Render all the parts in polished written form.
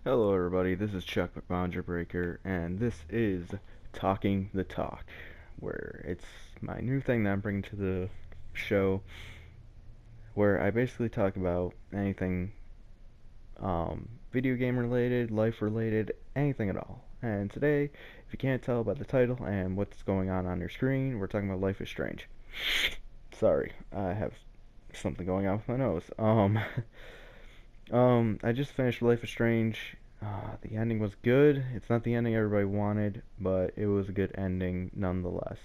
Hello everybody, this is Chuck McBoundarybreaker, and this is Talking the Talk, where it's my new thing that I'm bringing to the show, where I basically talk about anything video game related, life related, anything at all. And today, if you can't tell by the title and what's going on your screen, we're talking about Life is Strange. Sorry, I have something going on with my nose. I just finished Life is Strange. The ending was good. It's not the ending everybody wanted, but it was a good ending nonetheless.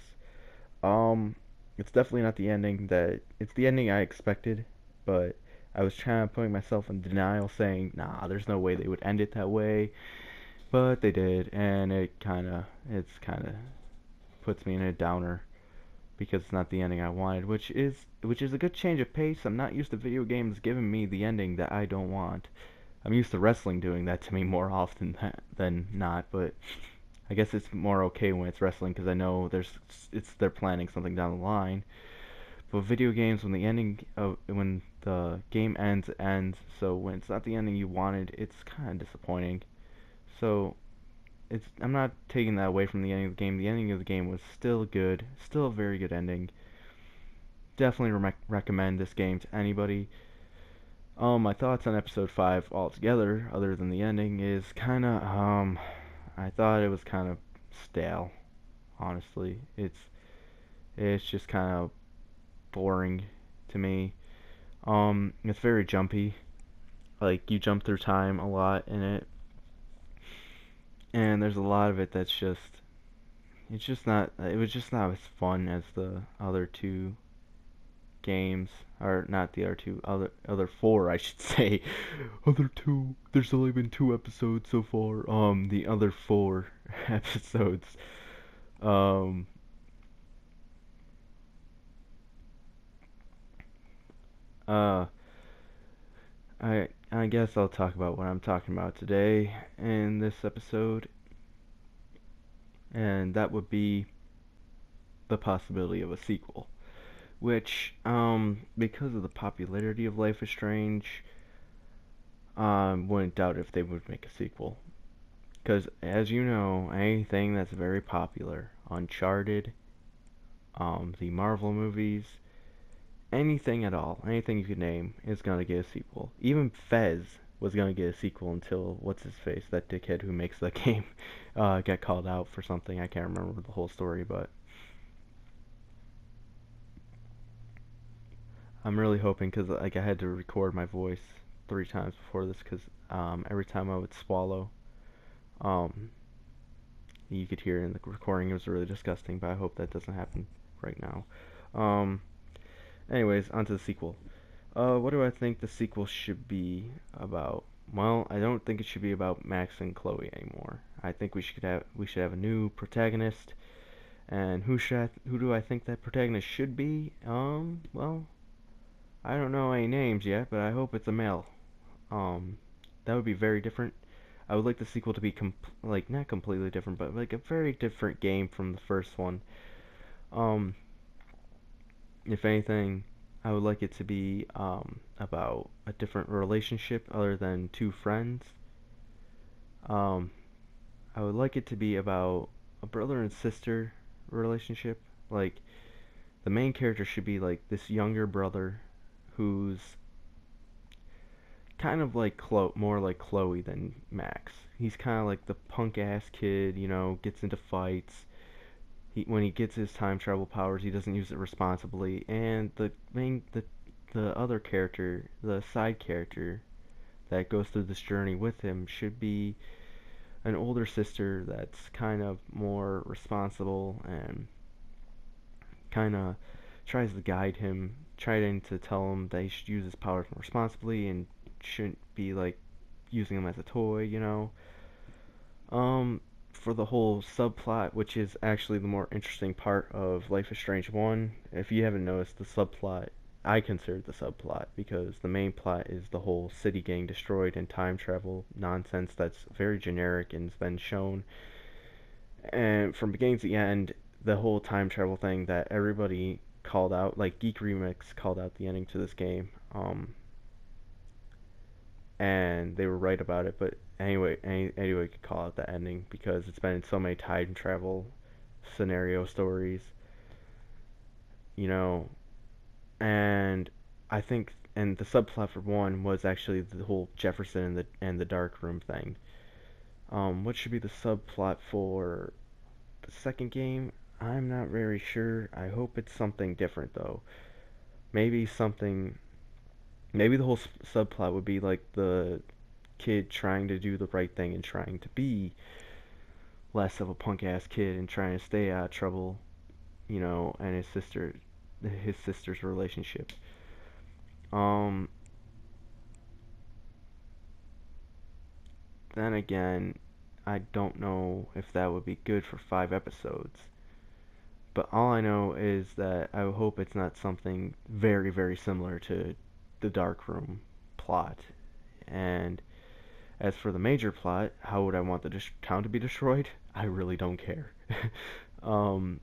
Um, it's definitely not the ending that it's the ending I expected, but I was trying to putting myself in denial, saying, "Nah, there's no way they would end it that way," but they did, and it's kind of puts me in a downer because it's not the ending I wanted, which is a good change of pace. I'm not used to video games giving me the ending that I don't want. I'm used to wrestling doing that to me more often than not, but I guess it's more okay when it's wrestling because I know they're planning something down the line. But video games, when the game ends. So when it's not the ending you wanted, it's kind of disappointing. So I'm not taking that away from the ending of the game. The ending of the game was still good, still a very good ending. Definitely recommend this game to anybody. My thoughts on episode 5 altogether, other than the ending, is I thought it was kind of stale, honestly. It's just kind of boring to me. It's very jumpy. Like, you jump through time a lot in it, and there's a lot of it that's it was just not as fun as the other two games, or not the other four, I should say. Other two. There's only been 2 episodes so far. The other 4 episodes. Um. Uh. I guess I'll talk about what I'm talking about today in this episode, and that would be the possibility of a sequel. Which, because of the popularity of Life is Strange, wouldn't doubt if they would make a sequel. Because, as you know, anything that's very popular, Uncharted, the Marvel movies, anything at all, anything you could name, is gonna get a sequel. Even Fez was gonna get a sequel until what's his face, that dickhead who makes the game, got called out for something. I can't remember the whole story, but I'm really hoping because like I had to record my voice 3 times before this because every time I would swallow, um, you could hear it in the recording. It was really disgusting, but I hope that doesn't happen right now. Um, Anyways, onto the sequel. What do I think the sequel should be about? Well, I don't think it should be about Max and Chloe anymore. I think we should have a new protagonist. And who do I think that protagonist should be? Well, I don't know any names yet, but I hope it's a male. That would be very different. I would like the sequel to be like not completely different, but like a very different game from the first one. Um, if anything, I would like it to be about a different relationship other than 2 friends. Um, I would like it to be about a brother and sister relationship. Like, the main character should be like this younger brother who's kind of like more like Chloe than Max. He's kind of like the punk ass kid, gets into fights. When he gets his time travel powers, he doesn't use it responsibly. And the other character, the side character that goes through this journey with him should be an older sister that's kind of more responsible and kind of tries to guide him, trying to tell him that he should use his powers more responsibly and shouldn't be like using them as a toy. For the whole subplot, which is actually the more interesting part of Life is Strange 1, if you haven't noticed, the subplot, I consider the subplot, because the main plot is the whole city getting destroyed and time travel nonsense that's very generic and has been shown. And from beginning to the end, the whole time travel thing that everybody called out, like Geek Remix called out the ending to this game, and they were right about it. But any way you could call it the ending, because it's been in so many time travel scenario stories, you know, and I think, and the subplot for one was actually the whole Jefferson and the dark room thing. What should be the subplot for the second game? I'm not very sure. I hope it's something different though. Maybe something. Maybe the whole subplot would be like the kid trying to do the right thing and trying to be less of a punk ass kid and trying to stay out of trouble, and his sister's relationship. Um, then again, I don't know if that would be good for 5 episodes. But all I know is that I hope it's not something very, very similar to the Dark Room plot. And as for the major plot, how would I want the town to be destroyed? I really don't care. um,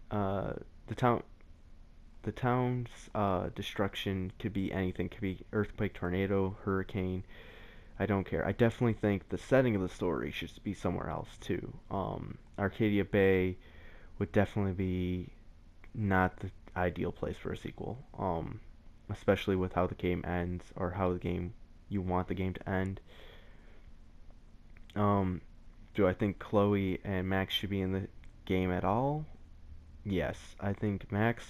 uh, the town, the town's destruction could be anything. Could be earthquake, tornado, hurricane. I don't care. I definitely think the setting of the story should be somewhere else too. Arcadia Bay would definitely be not the ideal place for a sequel. Especially with how the game ends, or how the game you want the game to end. Um, do I think Chloe and Max should be in the game at all? Yes, I think Max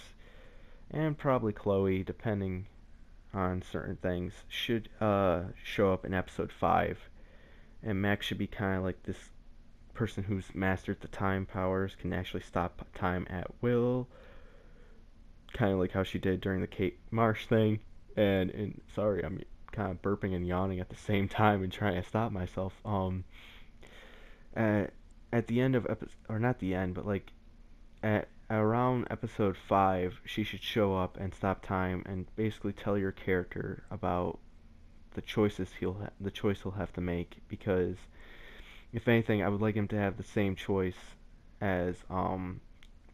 and probably Chloe, depending on certain things, should show up in episode 5. And Max should be kind of like this person who's mastered the time powers, can actually stop time at will, kind of like how she did during the Kate Marsh thing. And sorry, I'm kind of burping and yawning at the same time and trying to stop myself. At at the end of episode, or not the end, but like at around episode 5, she should show up and stop time and basically tell your character about the choice he'll have to make, because if anything, I would like him to have the same choice as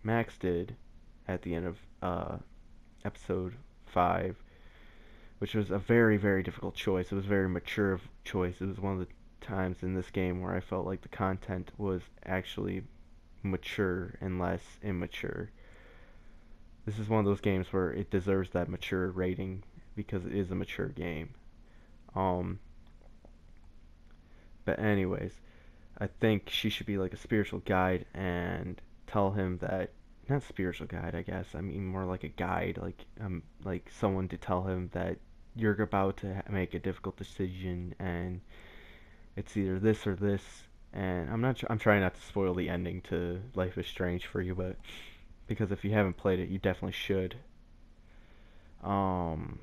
Max did at the end of episode 5, which was a very, very difficult choice. It was a very mature choice. It was one of the times in this game where I felt like the content was actually mature and less immature. This is one of those games where it deserves that mature rating because it is a mature game. Um, but anyways, I think she should be like a spiritual guide and tell him that, not spiritual guide, I guess. I mean more like a guide, like someone to tell him that you're about to make a difficult decision and it's either this or this. And I'm trying not to spoil the ending to Life is Strange for you, but because if you haven't played it, you definitely should. Um,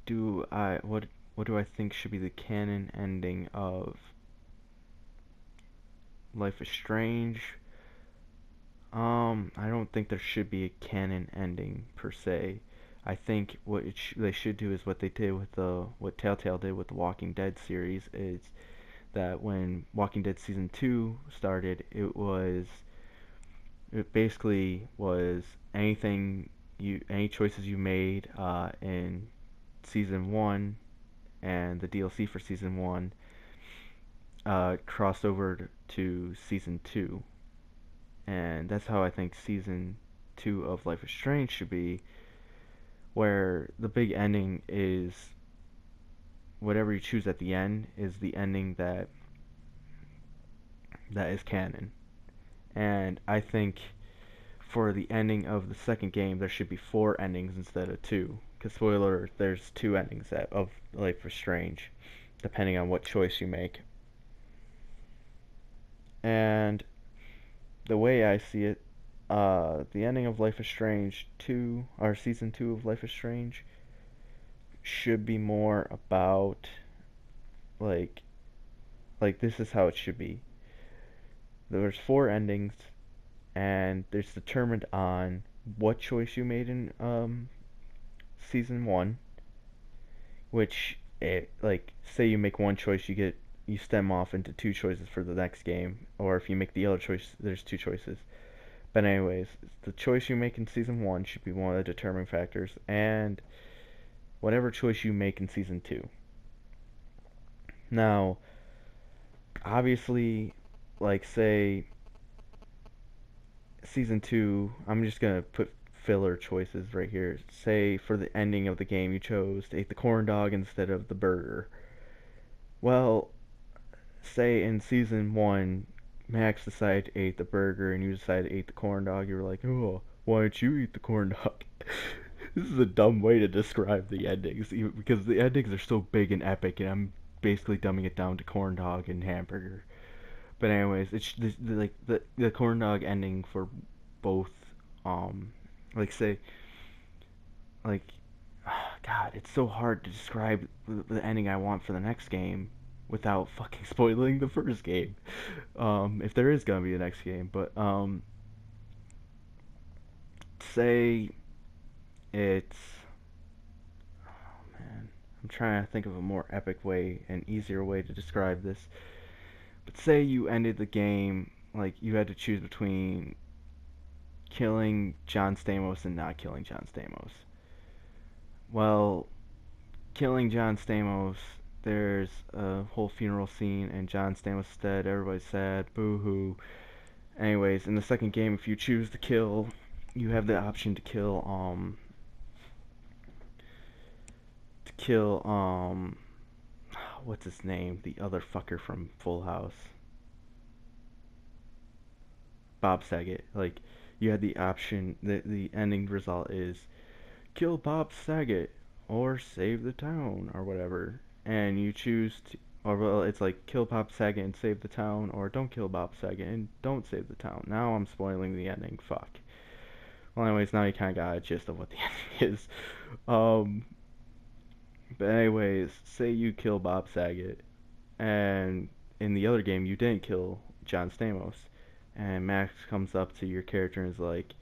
what do I think should be the canon ending of Life is Strange? I don't think there should be a canon ending per se. I think they should do is what they did with what Telltale did with the Walking Dead series, is that when Walking Dead season 2 started, it basically was any choices you made in season 1 and the DLC for season 1 crossed over to season 2. And that's how I think season 2 of Life is Strange should be, where the big ending is whatever you choose at the end is the ending that is canon. And I think for the ending of the second game, there should be 4 endings instead of 2. Because spoiler, there's 2 endings of Life is Strange, depending on what choice you make. And the way I see it, the ending of Life is Strange 2, or Season 2 of Life is Strange, should be more about, like this is how it should be. There's 4 endings, and it's determined on what choice you made in Season 1, which, say you make one choice, you stem off into 2 choices for the next game, or if you make the other choice, there's 2 choices. But anyways, the choice you make in Season 1 should be one of the determining factors, and whatever choice you make in Season 2. Now, obviously, like say season 2, I'm just gonna put filler choices right here. Say for the ending of the game you chose to eat the corn dog instead of the burger. Well, say in season 1 Max decided to eat the burger and you decided to eat the corn dog, you were like, oh, why don't you eat the corn dog? This is a dumb way to describe the endings because the endings are so big and epic, and I'm basically dumbing it down to corn dog and hamburger. But anyways, it's like the corn dog ending for both. Um, like say like, God, it's so hard to describe the ending I want for the next game without fucking spoiling the first game. If there is gonna be a next game, but say it's, oh man, I'm trying to think of a more epic way and easier way to describe this. But say you ended the game like you had to choose between killing John Stamos and not killing John Stamos. Well, killing John Stamos, there's a whole funeral scene and John Stamos is dead. Everybody's sad. Boo hoo. Anyways, in the second game, if you choose to kill, you have the option to kill what's his name? The other fucker from Full House. Bob Saget. Like, you had the option, the ending result is kill Bob Saget or save the town or whatever. And you choose to, or well, it's like kill Bob Saget and save the town, or don't kill Bob Saget and don't save the town. Now I'm spoiling the ending. Fuck. Well, anyways, now you kind of got a gist of what the ending is. Um, but anyways, say you kill Bob Saget, and in the other game you didn't kill John Stamos, and Max comes up to your character and is like,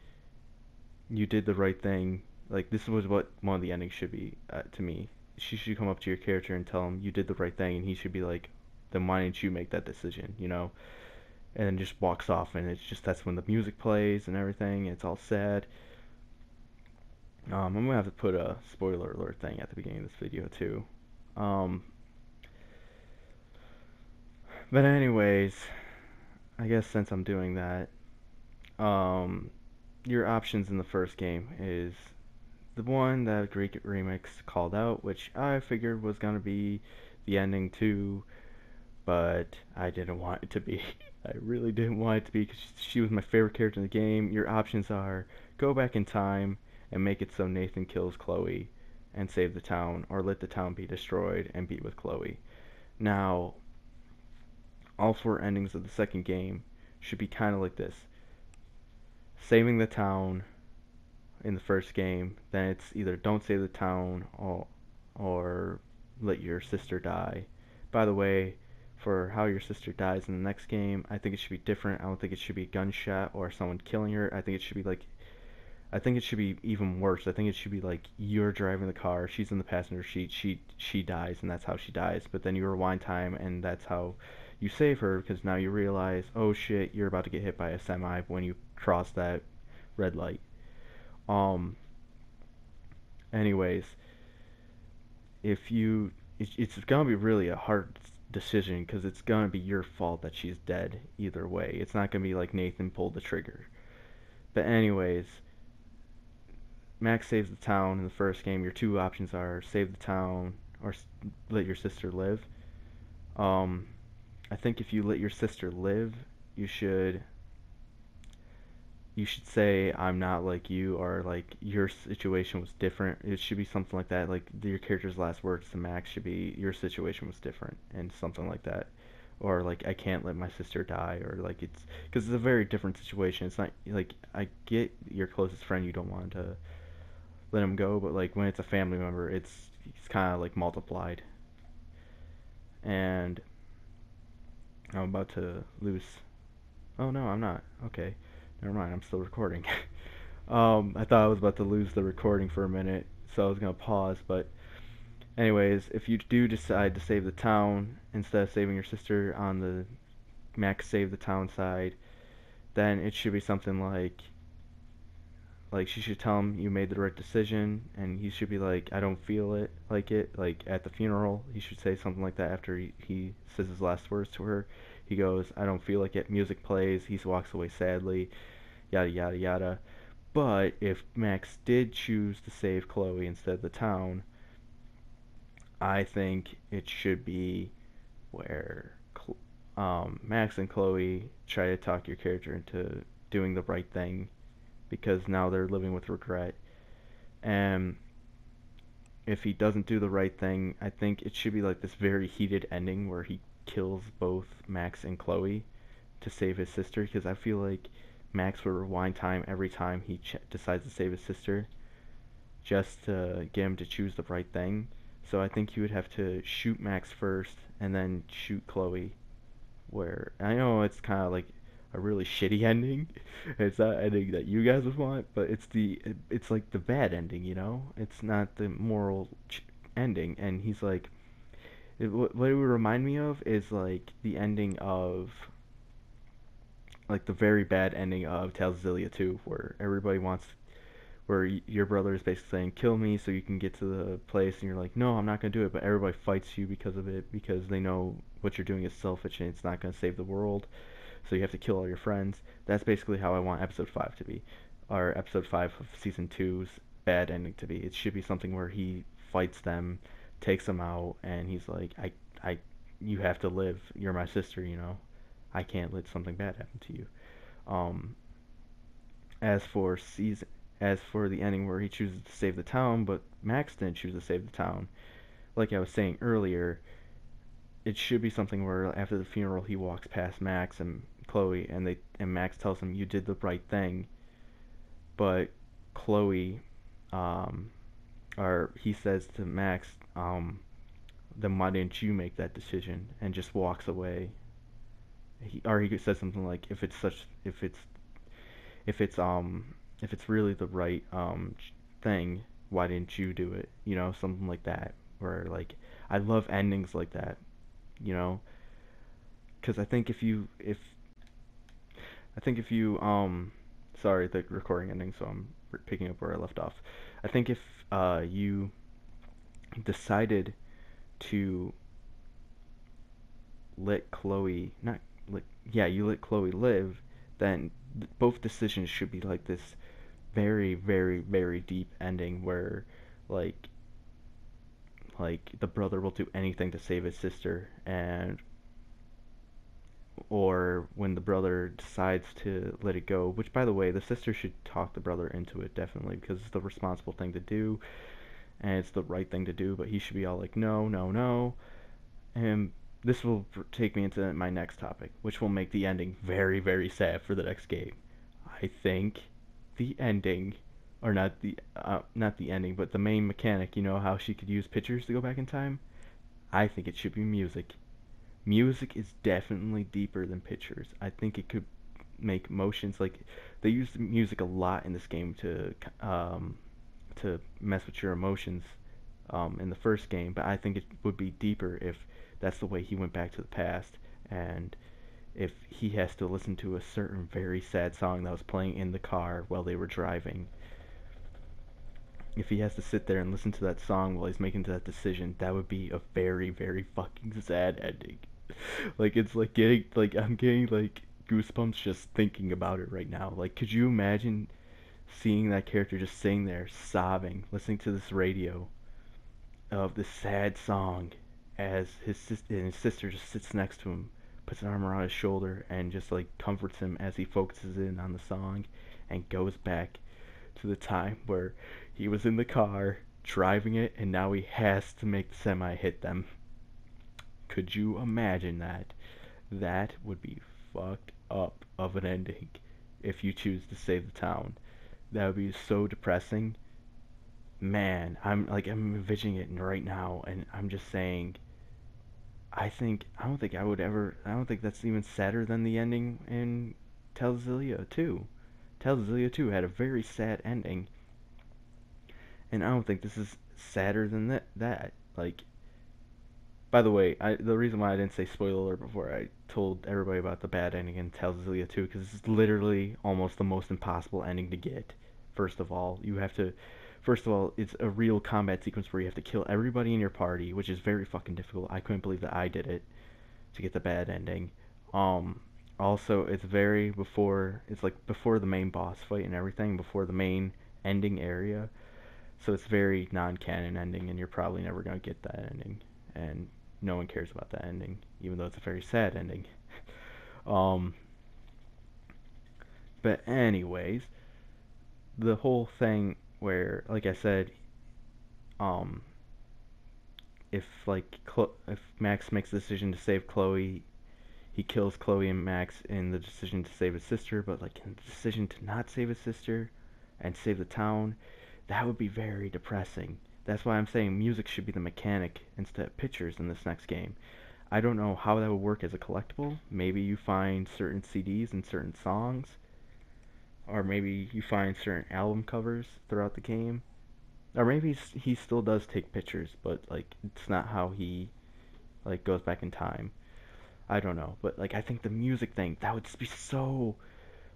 "You did the right thing." Like this was what one of the endings should be to me. She should come up to your character and tell him you did the right thing, and he should be like, "Then why didn't you make that decision?" You know, and then just walks off, and it's just that's when the music plays and everything. And it's all sad. I'm gonna have to put a spoiler alert thing at the beginning of this video too. Um, but anyways, I guess since I'm doing that, um, your options in the first game is the one that Greek Remix called out, which I figured was gonna be the ending too, but I didn't want it to be. I really didn't want it to be because she was my favorite character in the game. Your options are go back in time and make it so Nathan kills Chloe and save the town, or let the town be destroyed and be with Chloe. Now, all 4 endings of the second game should be kind of like this: saving the town in the first game, then it's either don't save the town or let your sister die. By the way, for how your sister dies in the next game, I think it should be different. I don't think it should be a gunshot or someone killing her. I think it should be like, I think it should be even worse. I think it should be like you're driving the car, she's in the passenger seat, she dies, and that's how she dies. But then you rewind time, and that's how you save her because now you realize, oh shit, you're about to get hit by a semi when you cross that red light. Um. Anyways, if you, it's gonna be really a hard decision because it's gonna be your fault that she's dead either way. It's not gonna be like Nathan pulled the trigger. But anyways, Max saves the town in the first game. Your 2 options are save the town or let your sister live. Um, I think if you let your sister live, you should say I'm not like you, or like your situation was different. It should be something like that. Like your character's last words to Max should be your situation was different and something like that. Or like I can't let my sister die, or like it's because it's a very different situation. It's not like I get your closest friend, you don't want to let him go, but like when it's a family member, it's kind of like multiplied. And I'm about to lose. Oh no, I'm not. Okay. Never mind, I'm still recording. I thought I was about to lose the recording for a minute, so I was gonna pause, but anyways, if you do decide to save the town instead of saving your sister on the Max save the town side, then it should be something like like she should tell him you made the right decision, and he should be like, I don't feel it, like at the funeral, he should say something like that after he says his last words to her. He goes, I don't feel like it. Music plays. He walks away sadly. Yada yada yada. But if Max did choose to save Chloe instead of the town, I think it should be where Max and Chloe try to talk your character into doing the right thing because now they're living with regret. And if he doesn't do the right thing, I think it should be like this very heated ending where he kills both Max and Chloe to save his sister, because I feel like Max will rewind time every time he decides to save his sister just to get him to choose the right thing. So I think he would have to shoot Max first and then shoot Chloe. Where I know it's kind of like a really shitty ending. It's not ending that you guys would want, but it's like the bad ending, you know? It's not the moral ending. And he's like, what it would remind me of is like the ending of like the very bad ending of Tales of Zillia 2, where everybody wants, where your brother is basically saying, kill me so you can get to the place, and you're like, no, I'm not going to do it, but everybody fights you because of it, because they know what you're doing is selfish and it's not going to save the world, so you have to kill all your friends. That's basically how I want episode 5 to be, or episode 5 of season 2's bad ending to be. It should be something where he fights them, takes them out, and he's like, you have to live, you're my sister, you know, I can't let something bad happen to you. Um, as for the ending where he chooses to save the town, but Max didn't choose to save the town, like I was saying earlier, it should be something where after the funeral he walks past Max and Chloe, and Max tells him you did the right thing, but Chloe, or he says to Max, then why didn't you make that decision, and just walks away. He says something like, if it's if it's really the right thing, why didn't you do it? You know, something like that. Where like I love endings like that, you know, because I think if you sorry, the recording ending, so I'm picking up where I left off. I think if you decided to let Chloe not let yeah you let Chloe live, then both decisions should be like this very very very deep ending where like the brother will do anything to save his sister, and or when the brother decides to let it go, which by the way the sister should talk the brother into it definitely, because it's the responsible thing to do and it's the right thing to do, but he should be all like no no no. And this will take me into my next topic, which will make the ending very very sad for the next game. I think the ending, or not the ending, but the main mechanic, you know how she could use pictures to go back in time? I think it should be music. Music is definitely deeper than pictures. I think it could make motions, like they use music a lot in this game to mess with your emotions in the first game, but I think it would be deeper if that's the way he went back to the past, and if he has to listen to a certain very sad song that was playing in the car while they were driving. If he has to sit there and listen to that song while he's making that decision, that would be a very, very fucking sad ending. Like, it's like I'm getting like goosebumps just thinking about it right now. Like, could you imagine seeing that character just sitting there sobbing, listening to this radio of this sad song as his sister just sits next to him, puts an arm around his shoulder, and just like comforts him as he focuses in on the song and goes back to the time where he was in the car driving it and now he has to make the semi hit them. Could you imagine that? That would be fucked up of an ending if you choose to save the town. That would be so depressing. Man, I'm envisioning it right now, and I'm just saying, I don't think that's even sadder than the ending in Tales of Zillia 2. Tales of Zillia 2 had a very sad ending, and I don't think this is sadder than that. Like, by the way, the reason why I didn't say spoiler alert before I told everybody about the bad ending in Tales of Zillia 2, because it's literally almost the most impossible ending to get First of all, it's a real combat sequence where you have to kill everybody in your party, which is very fucking difficult. I couldn't believe that I did it to get the bad ending. Um, Also, it's like before the main boss fight and everything, before the main ending area. So it's very non-canon ending, and you're probably never gonna get that ending, and no one cares about that ending, even though it's a very sad ending. Um, but anyways, the whole thing where, like I said, um, if Max makes the decision to save Chloe, he kills Chloe and Max in the decision to save his sister, but like in the decision to not save his sister and save the town, that would be very depressing. That's why I'm saying music should be the mechanic instead of pictures in this next game. I don't know how that would work as a collectible. Maybe you find certain CDs and certain songs, or maybe you find certain album covers throughout the game, or maybe he still does take pictures, but like it's not how he like goes back in time. I don't know, but like I think the music thing that would just be so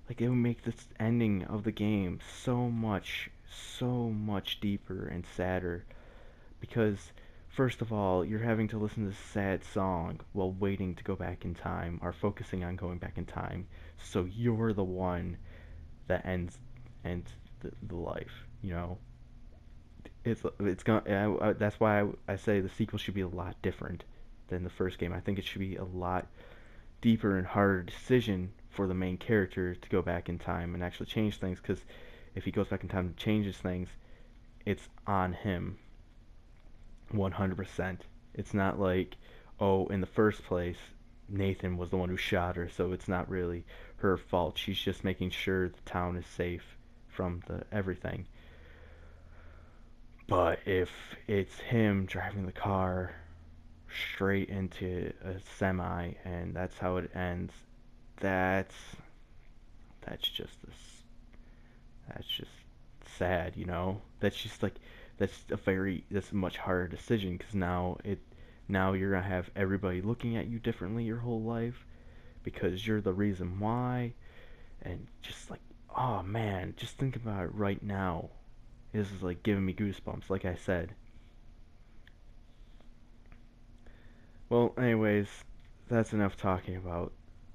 like it would make this ending of the game so much deeper and sadder because first of all, you're having to listen to this sad song while waiting to go back in time or focusing on going back in time. So you're the one that ends the life, you know. It's gonna that's why I say the sequel should be a lot different than the first game. I think it should be a lot deeper and harder decision for the main character to go back in time and actually change things because if he goes back in time and changes things, it's on him 100%. It's not like, oh, in the first place, Nathan was the one who shot her, so it's not really her fault. She's just making sure the town is safe from the everything. But if it's him driving the car straight into a semi and that's how it ends, that's that's just this that's just sad, you know. That's just like that's a much harder decision because now you're gonna have everybody looking at you differently your whole life because you're the reason why, and just like oh man, just think about it right now. This is like giving me goosebumps, like I said. Well, anyways, that's enough talking about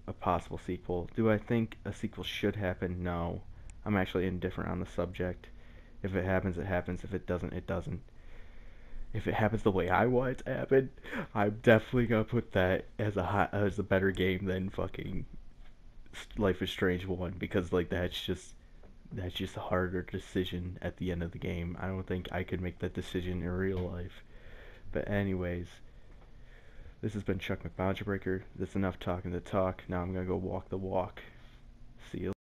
a possible sequel. Do I think a sequel should happen? No. I'm actually indifferent on the subject. If it happens, it happens. If it doesn't, it doesn't. If it happens the way I want it to happen, I'm definitely gonna put that as a better game than fucking Life is Strange 1 because like that's just a harder decision at the end of the game. I don't think I could make that decision in real life. But anyways, this has been Chuck McBoundarybreaker. That's enough talking the talk. Now I'm gonna go walk the walk. See you.